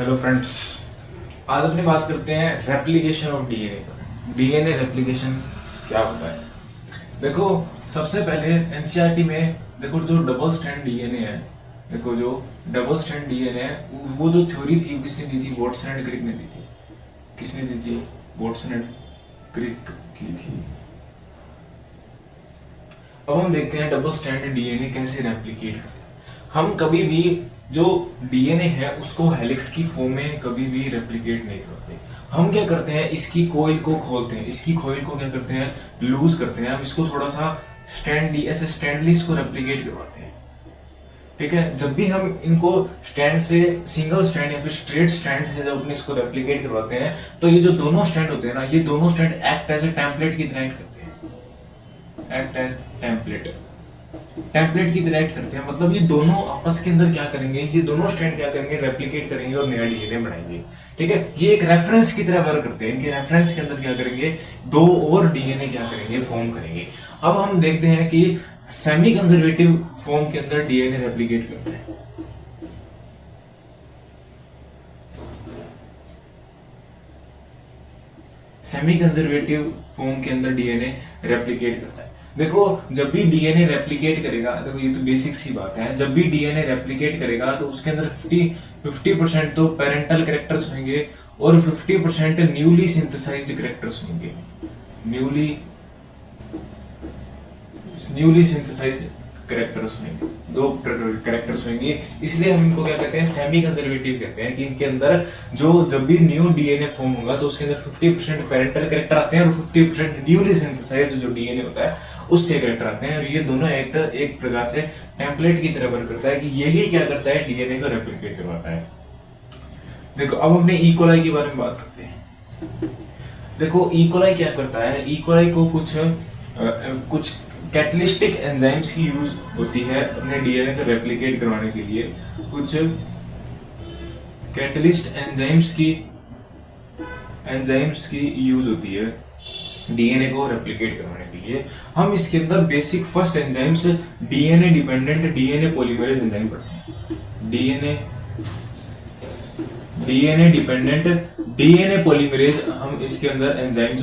Hello friends. आज अपनी बात करते हैं रेप्लिकेशन ऑफ डीएनए पर। डीएनए रेप्लिकेशन क्या होता है? देखो, सबसे पहले एनसीईआरटी में देखो जो डबल स्ट्रैंड डीएनए है, देखो जो डबल स्ट्रैंड डीएनए है वो जो थ्योरी थी वो किसने दी थी? वॉटसन एंड क्रिक ने दी थी। किसने दी थी? वॉटसन एंड क्रिक की थी। अब हम देखते हैं डबल स्ट्रैंड डीएनए कैसे रेप्लिकेट करते हैं। हम कभी भी जो डीएनए है उसको हेलिक्स की फॉर्म में कभी भी रेप्लिकेट नहीं करते। हम क्या करते हैं, इसकी कोइल को खोलते हैं, इसकी कोइल को क्या करते हैं, लूज करते हैं। हम इसको थोड़ा सा स्ट्रैंड ऐसे स्ट्रैंडली इसको रेप्लिकेट करवाते हैं। ठीक है, जब भी हम इनको स्ट्रैंड से सिंगल स्ट्रैंड या फिर स्ट्रेट स्ट्रैंड से जब अपने इसको रेप्लिकेट करवाते हैं तो ये जो दोनों स्ट्रैंड होते हैं ना, ये दोनों strand act as a template की तरह करते हैं। एक्ट एज टेम्पलेट की तरह एक्ट करते हैं। मतलब ये दोनों आपस के अंदर क्या करेंगे, ये दोनों स्ट्रैंड क्या करेंगे, रेप्लिकेट करेंगे और नया डीएनए बनाएंगे। ठीक है, ये एक रेफरेंस की तरह वर्क करते हैं। इनके रेफरेंस के अंदर क्या करेंगे, दो और डीएनए क्या करेंगे, फॉर्म करेंगे। अब हम देखते हैं कि सेमी कंजर्वेटिव फॉर्म के अंदर डीएनए रेप्लिकेट करता है। सेमी कंजर्वेटिव फॉर्म के अंदर डीएनए रेप्लिकेट करता है। देखो, जब भी डीएनए रेप्लिकेट करेगा, देखो ये तो बेसिक सी बात है, जब भी डीएनए रेप्लिकेट करेगा तो उसके अंदर 50% तो पेरेंटल कैरेक्टर्स होंगे और 50% न्यूली सिंथेसाइज्ड कैरेक्टर्स होंगे। न्यूली सिंथेसाइज्ड कैरेक्टर्स होंगे, दो कैरेक्टर्स होंगे। इसलिए हम इनको क्या कहते हैं, सेमी कंजर्वेटिव कहते हैं। कि इनके अंदर जो जब भी न्यू डीएनए फॉर्म होगा तो उसके अंदर 50% पेरेंटल कैरेक्टर आते हैं और 50% न्यूली सिंथेसाइज्ड जो डीएनए होता है उसके कैरेक्टर आते हैं। और ये दोनों एक प्रकार से टेम्पलेट की तरह वर्क करता है कि यही क्या करता है, डीएनए को रेप्लिकेट करवाता है। देखो, अब हमने इकोलाई के बारे में बात करते हैं। देखो, इकोलाई क्या करता है, इकोलाई को कुछ कैटलिस्टिक एंजाइम्स की यूज होती है अपने डीएनए को रेप्लिकेट करवाने के लिए। कुछ कैटलिस्ट एंजाइम्स की यूज होती है डीएनए को रेप्लिकेट करवाने के लिए। हम इसके अंदर basic first enzymes DNA dependent DNA polymerase enzyme पढ़ते हैं। डीएनए डिपेंडेंट डीएनए पॉलीमरेज हम इसके अंदर एंजाइम्स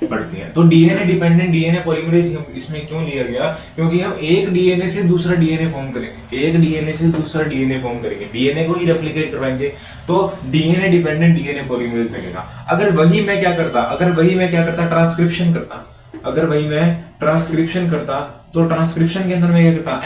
पढ़ते हैं। तो डीएनए डिपेंडेंट डीएनए पॉलीमरेज इसमें क्यों लिया गया, क्योंकि हम एक डीएनए से दूसरा डीएनए फॉर्म करेंगे, एक डीएनए से दूसरा डीएनए फॉर्म करेंगे, डीएनए को ही रेप्लिकेट करवाएंगे तो डीएनए डिपेंडेंट डीएनए पॉलीमरेज लगेगा। अगर वही मैं क्या करता ट्रांसक्रिप्शन करता, तो ट्रांसक्रिप्शन के अंदर मैं क्या करता,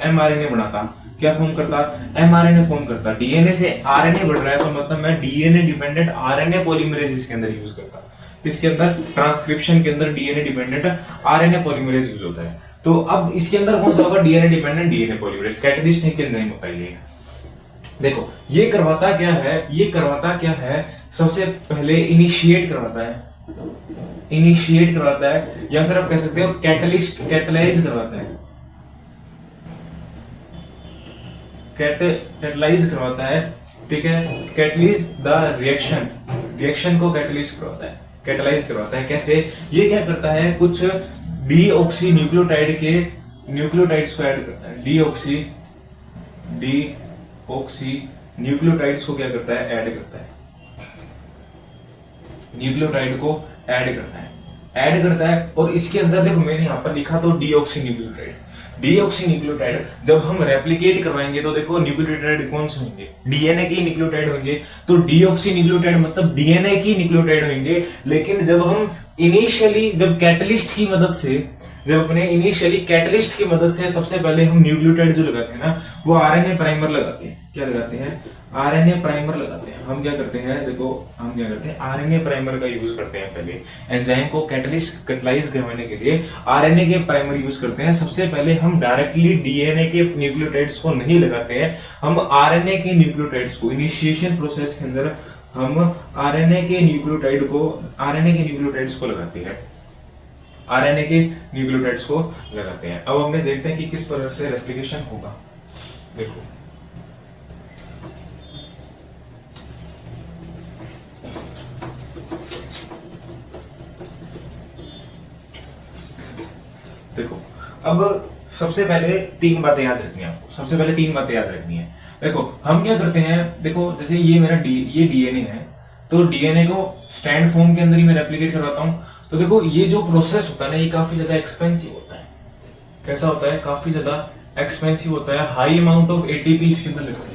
एमआरएनए बनाता। क्या फॉर्म करता, एमआरएनए फॉर्म करता। डीएनए से आरएनए बढ़ रहा है तो मतलब मैं डीएनए डिपेंडेंट आरएनए पॉलीमरेज इसके अंदर यूज करता। इसके अंदर ट्रांसक्रिप्शन के अंदर DNA dependent RNA polymerase use होता है। तो अब इसके अंदर कौन सा होगा, DNA dependent DNA polymerase, catalytic enzyme होता है ये। देखो, ये करवाता क्या है, सबसे पहले इनिशिएट करवाता है, या फिर आप कह सकते हो कैटलाइज करवाता है। कैटलाइज करवाता है, ठीक है। कैटलिज द रिएक्शन को कैटलाइज करवाता है। कैसे? ये क्या करता है, कुछ डीऑक्सी न्यूक्लियोटाइड के न्यूक्लियोटाइड्स को ऐड करता है। डीऑक्सी न्यूक्लियोटाइड्स को क्या करता है, ऐड करता है। न्यूक्लियोटाइड को ऐड करता है और इसके अंदर देखो मैंने यहां पर लिखा तो डीऑक्सी न्यूक्लियोटाइड जब हम रेप्लिकेट करवाएंगे तो देखो न्यूक्लियोटाइड कौन से होंगे, डीएनए के न्यूक्लियोटाइड होंगे। तो डीऑक्सी न्यूक्लियोटाइड मतलब डीएनए की न्यूक्लियोटाइड होंगे। लेकिन जब हम कैटलिस्ट की मदद से सबसे पहले हम न्यूक्लियोटाइड जो लगाते हैं ना, वो आरएनए प्राइमर लगाते हैं। क्या लगाते हैं? आरएनए प्राइमर लगाते हैं। हम क्या करते हैं, आरएनए प्राइमर का यूज करते हैं। पहले एंजाइम को कैटलाइज करवाने के लिए आरएनए के प्राइमर यूज करते हैं। सबसे पहले हम डायरेक्टली डीएनए के न्यूक्लियोटाइड्स को नहीं लगाते हैं, हम आरएनए के न्यूक्लियोटाइड्स को इनिशिएशन प्रोसेस के अंदर हम आरएनए के न्यूक्लियोटाइड्स को लगाते हैं। अब हमने देखते हैं कि किस प्रकार से रेप्लिकेशन होगा। देखो अब सबसे पहले तीन बातें याद रखनी है आपको, सबसे पहले तीन बातें याद रखनी है। देखो हम क्या करते हैं, देखो जैसे ये मेरा ये डीएनए है, तो डीएनए को स्टैंड फॉर्म के अंदर ही मैं रेप्लिकेट करवाता हूं। तो देखो ये जो प्रोसेस होता है ना, ये काफी ज्यादा एक्सपेंसिव होता है। कैसा होता है? काफी ज्यादा एक्सपेंसिव होता है। हाई अमाउंट ऑफ एटीपी इसके अंदर लगती है।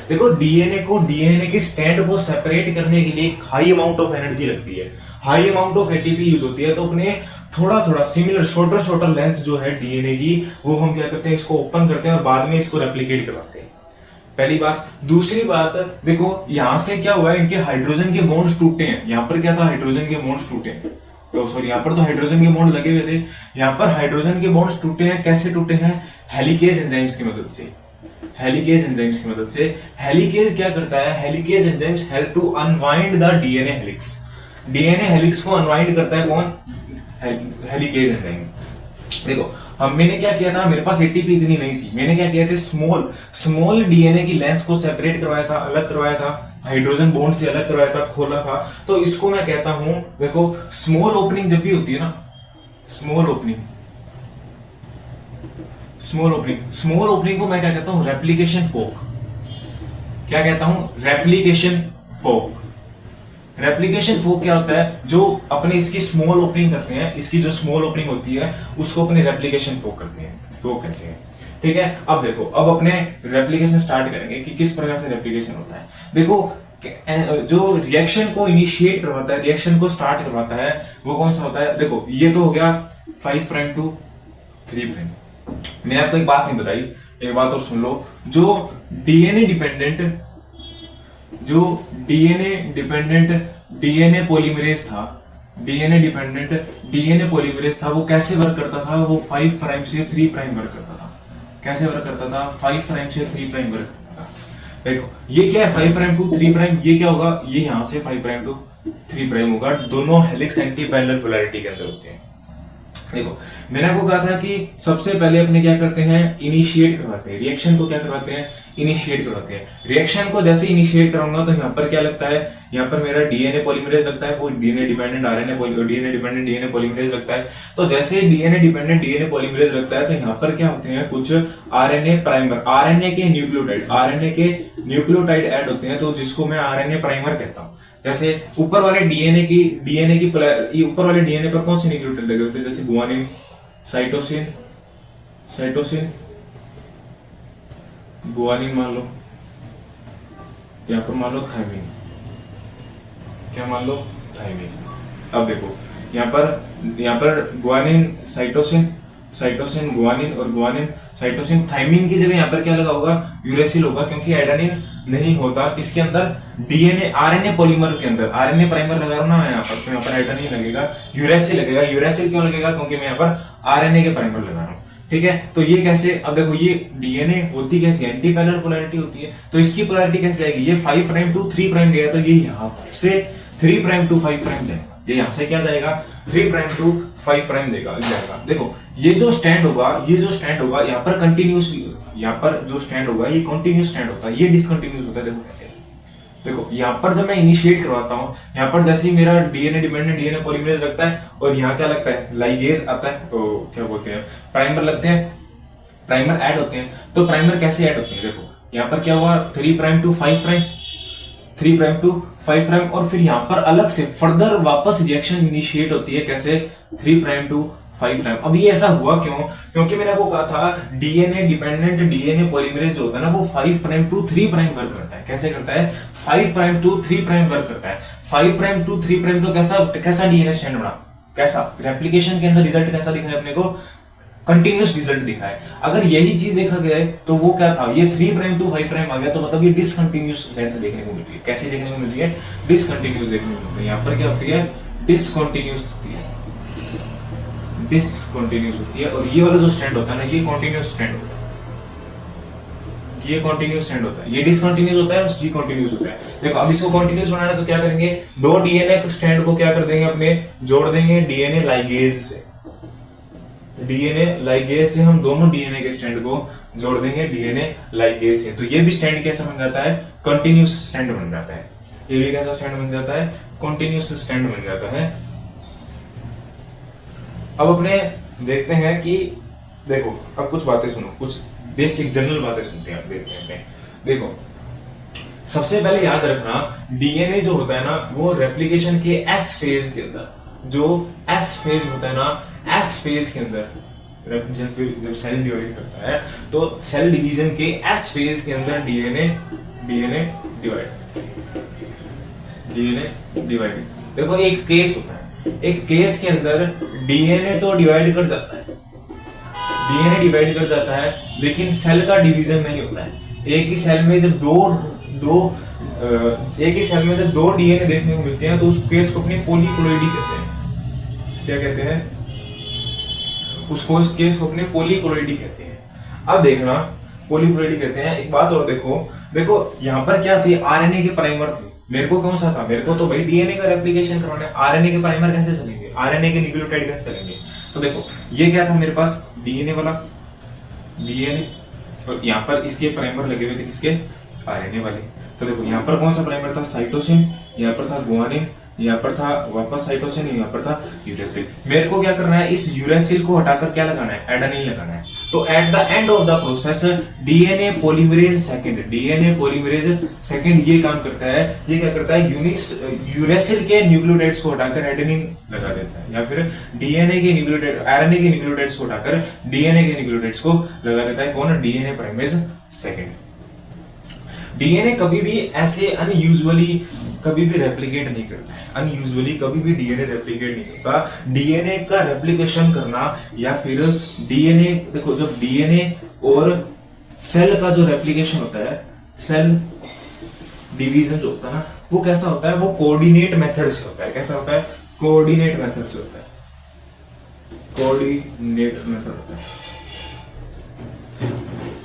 देखो डीएनए के स्टैंड को सेपरेट करने के लिए हाई अमाउंट ऑफ एनर्जी लगती है, high amount of ATP use होती है। तो अपने थोड़ा थोड़ा सिमिलर शॉर्टर लेंथ जो है डीएनए की, वो हम क्या करते हैं, इसको ओपन करते हैं और बाद में इसको रेप्लिकेट करवाते हैं। पहली बात। दूसरी बात, देखो यहां से क्या हुआ है, इनके हाइड्रोजन के बॉन्ड्स टूटे हैं। यहां पर क्या था, हाइड्रोजन के बॉन्ड्स टूटे हैं, तो सॉरी यहां पर तो हाइड्रोजन के बॉन्ड लगे हुए थे, यहां पर हाइड्रोजन के बॉन्ड्स टूटे हैं। कैसे टूटे हैं? हेलिकेज एंजाइम्स की मदद से। हेलिकेज एंजाइम्स की मदद से। हेलिकेज क्या करता है? Helicase enzymes help to unwind the DNA helix. DNA helix को अनवाइंड करता है कौन? Helicase enzyme. देखो मैंने क्या किया था, मेरे पास एटीपी इतनी नहीं थी, मैंने क्या किया था, स्मॉल डीएनए की लेंथ को सेपरेट करवाया था, अलग करवाया था, हाइड्रोजन बॉन्ड से अलग करवाया था, खोला था। तो इसको मैं कहता हूं, देखो स्मॉल ओपनिंग जब भी होती है ना, स्मॉल ओपनिंग को मैं क्या कहता हूं? Replication fork. क्या कहता हूं? Replication fork. रेप्लिकेशन फोक क्या होता है? जो अपने इसकी स्मॉल ओपनिंग करते हैं, इसकी जो स्मॉल ओपनिंग होती है उसको अपने रेप्लिकेशन फोक करते हैं, फोक कहते हैं। ठीक है, अब देखो, अब अपने रेप्लिकेशन स्टार्ट करेंगे कि किस प्रकार से रेप्लिकेशन होता है। देखो जो रिएक्शन को इनिशिएट करवाता है, रिएक्शन को स्टार्ट करवाता है, वो कौन सा होता है? देखो ये तो हो गया 5 प्राइम टू 3 प्राइम। मैंने आपको एक बात नहीं बताई, एक बात और सुन लो। जो डीएनए डिपेंडेंट डीएनए पॉलीमरेज था, वो कैसे वर्क करता था? वो 5 प्राइम से 3 प्राइम वर्क करता था। कैसे वर्क करता था? 5 प्राइम से 3 प्राइम वर्क करता था। देखो ये क्या है, 5 प्राइम टू 3 प्राइम, ये क्या होगा? ये यहां से 5 प्राइम टू 3 प्राइम होगा। दोनों हेलिक्स एंटी पैरेलल पोलैरिटी के अंदर होते हैं। देखो मैंने आपको कहा था कि सबसे पहले अपने क्या करते हैं? इनिशिएट करवाते हैं रिएक्शन को। क्या करवाते हैं? इनिशिएट करवाते हैं रिएक्शन को। जैसे इनिशिएट कराऊंगा तो यहाँ पर क्या लगता है? यहाँ पर मेरा डीएनए पॉलीमरेज लगता है, वो डीएनए डिपेंडेंट डीएनए पॉलीमरेज लगता है। तो जैसे डीएनए डिपेंडेंट डीएनए पॉलीमरेज लगता है, तो यहाँ पर क्या होते हैं? कुछ आरएनए प्राइमर, आरएनए के न्यूक्लियोटाइड ऐड होते हैं, तो जिसको मैं आरएनए प्राइमर कहता हूँ। जैसे ऊपर वाले डीएनए की ऊपर वाले डीएनए पर कौन से न्यूक्लियोटाइड लगे होते हैं? जैसे गुआनिन, साइटोसिन, गुआनिन मान लो, यहां पर मान लो थायमिन। क्या मान लो? थायमिन। अब देखो यहां पर गुआनिन, साइटोसिन, गुआनिन और गुआनिन, साइटोसिन, थायमिन की जगह यहां पर क्या लगा होगा? यूरेसिल होगा, क्योंकि एडेनिन नहीं होता किसके अंदर? डीएनए आरएनए पॉलीमर के अंदर। आरएनए प्राइमर लगा रहा हूं ना यहाँ पर, तो यहाँ पर एडेनिन लगेगा, यूरेसिल लगेगा। यूरेसिल क्यों लगेगा? क्योंकि मैं यहाँ पर आरएनए के प्राइमर लगा रहा हूं। ठीक है, तो ये कैसे? अब देखो ये डीएनए होती कैसी? एंटी पैरेलल पोलैरिटी होती है, तो इसकी पोलैरिटी कैसे जाएगी? ये 5 प्राइम टू 3 प्राइम गया, तो ये यहां से 3 प्राइम टू 5 प्राइम जाएगा। ये यहां से क्या जाएगा? 3 प्राइम टू 5 प्राइम जाएगा। देखो ये जो स्टैंड होगा यहाँ पर कंटिन्यूस, यहाँ पर जो स्टैंड होगा ये कंटिन्यूस स्टैंड होता है, ये डिसकंटिन्यूस होता है। देखो कैसे? देखो यहाँ पर जब मैं इनिशिएट करवाता हूँ, यहाँ पर जैसे ही मेरा डीएनए डिपेंडेंट डीएनए पॉलीमरेज लगता है, और यहाँ क्या लगता है? लाइगेज आता है, तो क्या बोलते हैं? प्राइमर लगते हैं, प्राइमर ऐड होते हैं। तो प्राइमर कैसे ऐड होते हैं? देखो यहाँ पर क्या हुआ? 3 prime to 5 prime, 3 prime to 5 prime, और फिर यहाँ पर अलग से फर्दर वापस रिएक्शन इनिशिएट होती है। कैसे? 3 प्राइम टू 5 प्राइम। अब ये ऐसा हुआ क्यों? क्योंकि मैंने आपको कहा था डीएनए डिपेंडेंट डीएनए पॉलीमरेज जो होता है ना, वो 5 प्राइम टू 3 प्राइम वर्क करता है। कैसे करता है? 5 प्राइम टू 3 प्राइम वर्क करता है। 5 प्राइम टू 3 प्राइम तो कैसा डीएनए स्टैंड बना? कैसा? रेप्लिकेशन के अंदर रिजल्ट कैसा दिखा है अपने को? कंटिन्यूस रिजल्ट दिखा है। अगर यही चीज देखा गया तो वो क्या था? ये 3 प्राइम टू 5 प्राइम आ गया, तो मतलब ये डिसकंटिन्यूस लेंथ देखने को मिल रही है। कैसे देखने को मिल रही है? डिसकंटिन्यूस देखने को मिलती है। यहाँ पर क्या होती है? डिसकंटिन्यूस होती है, डिसकंटिन्यूस होती है। और ये वाला जो स्टैंड होता है ना, ये कंटिन्यूस स्टैंड होता है, ये कंटिन्यूस स्टैंड होता है। ये डिसकंटिन्यूस होता है, जी कंटिन्यूस होता है। देखो अब इसको कंटिन्यूस बनाना है तो क्या करेंगे? 2 डीएनए स्टैंड को क्या कर देंगे? अपने जोड़ देंगे डीएनए लाइगेज से। डीएनए लाइगेज से हम दोनों डीएनए के स्टैंड को जोड़ देंगे डीएनए लाइगेज से। तो ये भी स्टैंड कैसा बन जाता है? कंटिन्यूस स्टैंड बन जाता है। ये भी कैसा स्टैंड बन जाता है? कंटिन्यूस स्टैंड बन जाता है। अब अपने देखते हैं कि देखो अब कुछ बातें सुनो, कुछ बेसिक जनरल बातें सुनते हैं, देखते हैं। देखो सबसे पहले याद रखना, डीएनए जो होता है ना वो रेप्लिकेशन के एस फेज के अंदर, जो एस फेज होता है ना, एस फेज के अंदर जब सेल डिवाइड करता है तो सेल डिवीजन के एस फेज के अंदर डीएनए डिवाइड। देखो एक केस होता है, एक केस के अंदर डीएनए तो डिवाइड कर जाता है, डीएनए डिवाइड कर जाता है, लेकिन सेल का डिवीजन नहीं होता है। एक ही सेल में जब दो डीएनए देखने को मिलते हैं तो उस केस को अपने पॉलीक्लोइडी कहते हैं। क्या कहते हैं उसको? इस केस को अपने पॉलीक्लोइडी कहते हैं। अब देखना, पॉलीक्लोइडी कहते हैं। एक बात और देखो यहाँ पर क्या थी, आरएनए के प्राइमर थे। मेरे को कौन सा था? मेरे को तो भाई डीएनए का रेप्लिकेशन करवाना है। आरएनए के प्राइमर कैसे चलेंगे? आरएनए के न्यूक्लियोटाइड कैसे चलेंगे? तो देखो ये क्या था मेरे पास, डीएनए वाला, डीएनए, और यहाँ पर इसके प्राइमर लगे हुए थे, किसके? आरएनए वाले। तो देखो यहाँ पर कौन सा प्राइमर था? साइटोसिन, यहाँ पर था गुआनिन, यहाँ पर था वापस साइटोसिन, यहाँ पर था यूरेसिल। मेरे को क्या करना है, इस यूरेसिल को हटाकर क्या लगाना है? एडेनिन लगाना है। तो at the end of the process DNA polymerase second ये काम करता है। ये क्या करता है? यूरेसिल के न्यूक्लियोटाइड्स को हटाकर एडेनिन लगा देता है, या फिर डीएनए के न्यूक्लियोटाइड, आरएनए के न्यूक्लियोटाइड्स को हटाकर डीएनए के न्यूक्लियोटाइड्स को लगा देता है। कौन? DNA primase second. डीएनए कभी भी ऐसे अनयूजुअली कभी भी रेप्लिकेट नहीं करता है, अनयूजुअली कभी भी डीएनए रेप्लिकेट नहीं होता। डीएनए का रेप्लिकेशन करना या फिर डीएनए, देखो जब डीएनए और सेल का जो रेप्लिकेशन होता है, सेल डिवीजन जो होता है ना, वो कैसा होता है? वो कोऑर्डिनेट मेथड से होता है। कैसा होता है? कोऑर्डिनेट मेथड से होता है, कोऑर्डिनेट मेथड होता है।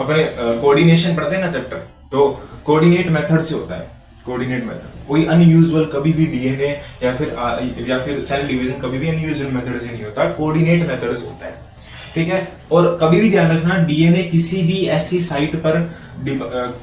अपने कोऑर्डिनेशन पढ़ते हैं ना चैप्टर, तो कोऑर्डिनेट मेथड से होता है। कोऑर्डिनेट मेथड कोई अनयूजुअल कभी भी डीएनए या फिर सेल डिवीजन कभी भी अनयूजुअल मेथड से नहीं होता, कोऑर्डिनेट मेथड से होता है। ठीक है। और कभी भी ध्यान रखना, डीएनए किसी भी ऐसी साइट पर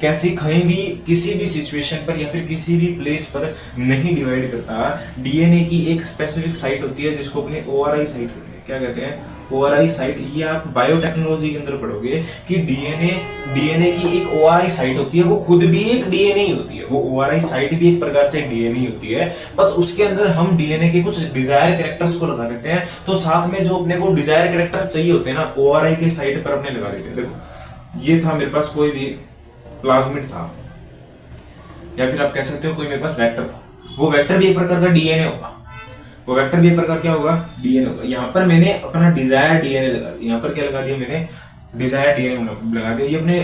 कैसे कहीं भी किसी भी सिचुएशन पर या फिर किसी भी प्लेस पर नहीं डिवाइड करता। डीएनए की एक स्पेसिफिक साइट होती है जिसको अपने ओआरआई साइट कहते हैं। क्या कहते हैं? ORI site. ये आप बायोटेक्नोलॉजी के अंदर पढ़ोगे कि डीएनए की एक ओआरआई साइट होती है, वो खुद भी एक डीएनए ही होती है। वो ओआरआई साइट भी एक प्रकार से डीएनए ही होती है, बस उसके अंदर हम डीएनए के कुछ डिजायर कैरेक्टर्स को लगा देते हैं। तो साथ में जो अपने को डिजायर कैरेक्टर्स चाहिए होते हैं ना, ओआरआई के साइट पर अपने लगा देते हैं। देखो ये था मेरे पास कोई भी प्लाज्मिड था, या फिर आप कह सकते हो कोई मेरे पास वेक्टर था। वो वेक्टर भी एक प्रकार का डीएनए होगा, वो वेक्टर भी एक प्रकार क्या होगा? डीएनए होगा। यहाँ पर मैंने अपना डिजायर डीएनए लगा दिया। यहाँ पर क्या लगा दिया मैंने? डिजायर डीएनए लगा दिया। ये अपने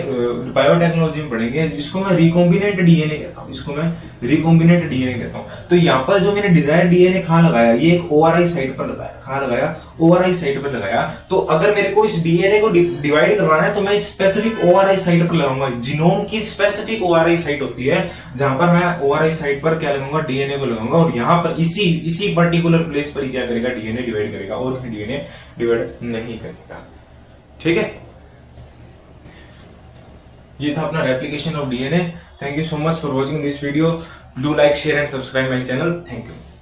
बायोटेक्नोलॉजी में पढ़ेंगे, जिसको मैं रिकॉम्बिनेंट डीएनए कहता हूँ, इसको मैं रिकॉम्बिनेंट डीएनए कहता हूँ। तो यहाँ पर जो मैंने डिजायर डीएनए कहाँ लगाया? ये एक ओआरआई साइट पर लगाया। कहाँ लगाया? ओआरआई साइट पर लगाया। तो अगर मेरे को इस डीएनए को डिवाइड करवाना है तो मैं स्पेसिफिक ओआरआई साइट पर लगाऊंगा। जीनोम की स्पेसिफिक ओआरआई साइट होती है, जहां पर मैं ओआरआई साइट पर क्या लगाऊंगा? डीएनए को लगाऊंगा। और यहाँ पर इसी पर्टिकुलर प्लेस पर ही क्या करेगा? डीएनए डिवाइड करेगा, और डीएनए डिवाइड नहीं करेगा। ठीक है। ये था अपना replication of DNA. Thank you so much for watching this video. Do like, share and subscribe my channel. Thank you.